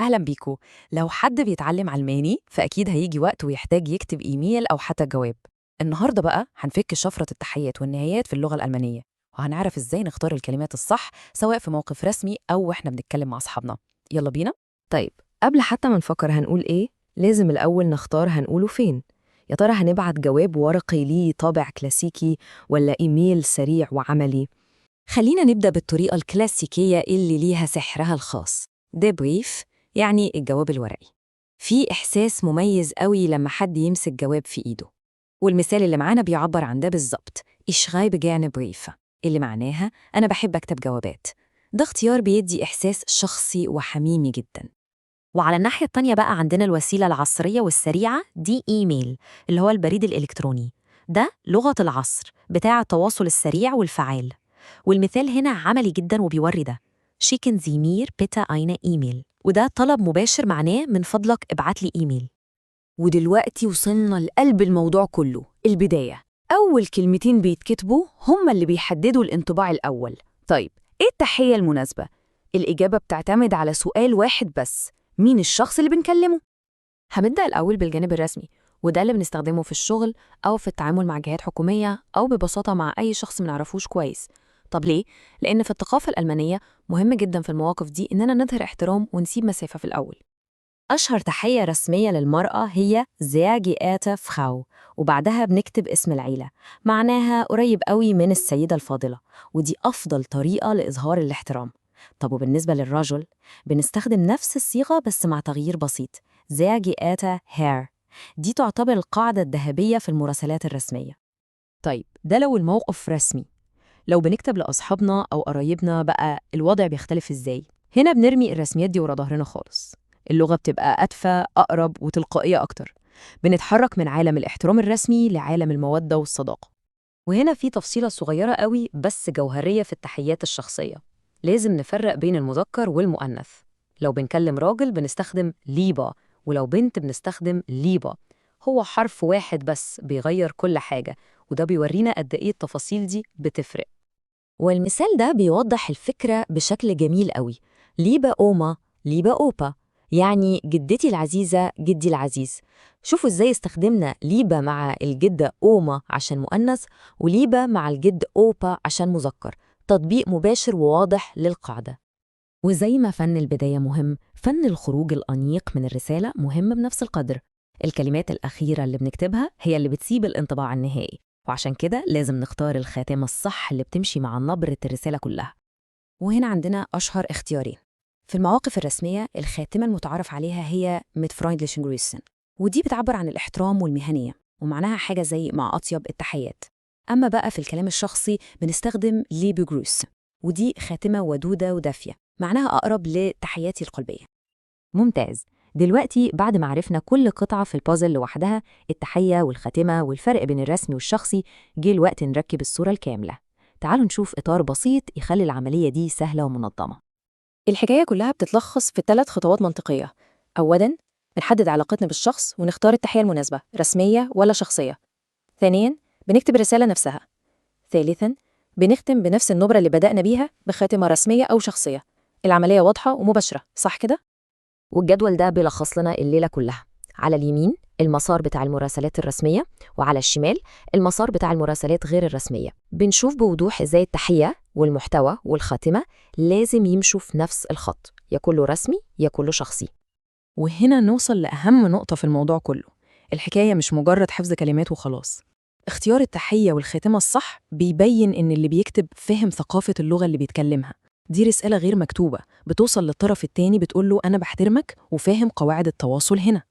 أهلا بيكو. لو حد بيتعلم علماني فأكيد هيجي وقت ويحتاج يكتب إيميل أو حتى جواب. النهاردة بقى هنفك شفرة التحيات والنهايات في اللغة الألمانية، وهنعرف إزاي نختار الكلمات الصح سواء في موقف رسمي أو وإحنا بنتكلم مع أصحابنا. يلا بينا. طيب، قبل حتى ما نفكر هنقول إيه، لازم الأول نختار هنقوله فين. يا ترى هنبعت جواب ورقي ليه طابع كلاسيكي ولا إيميل سريع وعملي؟ خلينا نبدأ بالطريقة الكلاسيكية اللي ليها سحرها الخاص. ديبريف، يعني الجواب الورقي. في إحساس مميز قوي لما حد يمسك جواب في إيده، والمثال اللي معانا بيعبر عن ده بالظبط. Ich schreibe gerne Briefe، اللي معناها أنا بحب أكتب جوابات. ده اختيار بيدي إحساس شخصي وحميمي جدا. وعلى الناحية التانية بقى عندنا الوسيلة العصرية والسريعة دي إيميل، اللي هو البريد الإلكتروني. ده لغة العصر بتاع التواصل السريع والفعال. والمثال هنا عملي جدا وبيوري ده. Schicken Sie mir bitte eine E-Mail، وده طلب مباشر معناه من فضلك ابعت لي إيميل. ودلوقتي وصلنا لقلب الموضوع كله، البداية. أول كلمتين بيتكتبوا هما اللي بيحددوا الانطباع الأول. طيب، إيه التحية المناسبة؟ الإجابة بتعتمد على سؤال واحد بس: مين الشخص اللي بنكلمه؟ هنبدأ الأول بالجانب الرسمي، وده اللي بنستخدمه في الشغل أو في التعامل مع جهات حكومية أو ببساطة مع أي شخص منعرفوش كويس. طب ليه؟ لأن في الثقافة الألمانية مهم جدا في المواقف دي إننا نظهر احترام ونسيب مسافة في الأول. أشهر تحية رسمية للمرأة هي sehr geehrte Frau، وبعدها بنكتب اسم العيلة، معناها قريب قوي من السيدة الفاضلة، ودي أفضل طريقة لإظهار الاحترام. طب وبالنسبة للرجل، بنستخدم نفس الصيغة بس مع تغيير بسيط: sehr geehrter Herr. دي تعتبر القاعدة الذهبية في المراسلات الرسمية. طيب، ده لو الموقف رسمي. لو بنكتب لأصحابنا أو قرايبنا بقى الوضع بيختلف إزاي؟ هنا بنرمي الرسميات دي ورا ظهرنا خالص. اللغة بتبقى أدفى، أقرب وتلقائية أكتر. بنتحرك من عالم الاحترام الرسمي لعالم المودة والصداقة. وهنا في تفصيلة صغيرة قوي بس جوهرية في التحيات الشخصية. لازم نفرق بين المذكر والمؤنث. لو بنكلم راجل بنستخدم ليبا، ولو بنت بنستخدم ليبا. هو حرف واحد بس بيغير كل حاجة، وده بيورينا قد إيه التفاصيل دي بتفرق. والمثال ده بيوضح الفكرة بشكل جميل قوي. ليبا أوما، ليبا أوبا، يعني جدتي العزيزة جدي العزيز. شوفوا إزاي استخدمنا ليبا مع الجدة أوما عشان مؤنث، وليبا مع الجد أوبا عشان مذكر. تطبيق مباشر وواضح للقاعدة. وزي ما فن البداية مهم، فن الخروج الأنيق من الرسالة مهم بنفس القدر. الكلمات الأخيرة اللي بنكتبها هي اللي بتسيب الانطباع النهائي، وعشان كده لازم نختار الخاتمة الصح اللي بتمشي مع نبرة الرسالة كلها. وهنا عندنا أشهر اختيارين. في المواقف الرسمية الخاتمة المتعارف عليها هي mit freundlichen Grüßen، ودي بتعبر عن الاحترام والمهنية، ومعناها حاجة زي مع أطيب التحيات. أما بقى في الكلام الشخصي بنستخدم liebe Grüße، ودي خاتمة ودودة ودافية، معناها أقرب لتحياتي القلبية. ممتاز. دلوقتي بعد ما عرفنا كل قطعة في البازل لوحدها، التحية والخاتمة والفرق بين الرسمي والشخصي، جه الوقت نركب الصورة الكاملة. تعالوا نشوف إطار بسيط يخلي العملية دي سهلة ومنظمة. الحكاية كلها بتتلخص في 3 خطوات منطقية. أولاً، بنحدد علاقتنا بالشخص ونختار التحية المناسبة، رسمية ولا شخصية. ثانياً، بنكتب الرسالة نفسها. ثالثاً، بنختم بنفس النبرة اللي بدأنا بيها بخاتمة رسمية أو شخصية. العملية واضحة ومباشرة، صح كده؟ والجدول ده بيلخص لنا الليلة كلها. على اليمين المسار بتاع المراسلات الرسمية، وعلى الشمال المسار بتاع المراسلات غير الرسمية. بنشوف بوضوح إزاي التحية والمحتوى والخاتمة لازم يمشوا في نفس الخط، يا كله رسمي يا كله شخصي. وهنا نوصل لأهم نقطة في الموضوع كله. الحكاية مش مجرد حفظ كلمات وخلاص. اختيار التحية والخاتمة الصح بيبين إن اللي بيكتب فهم ثقافة اللغة اللي بيتكلمها. دي رسالة غير مكتوبة بتوصل للطرف التاني، بتقوله أنا بحترمك وفاهم قواعد التواصل هنا.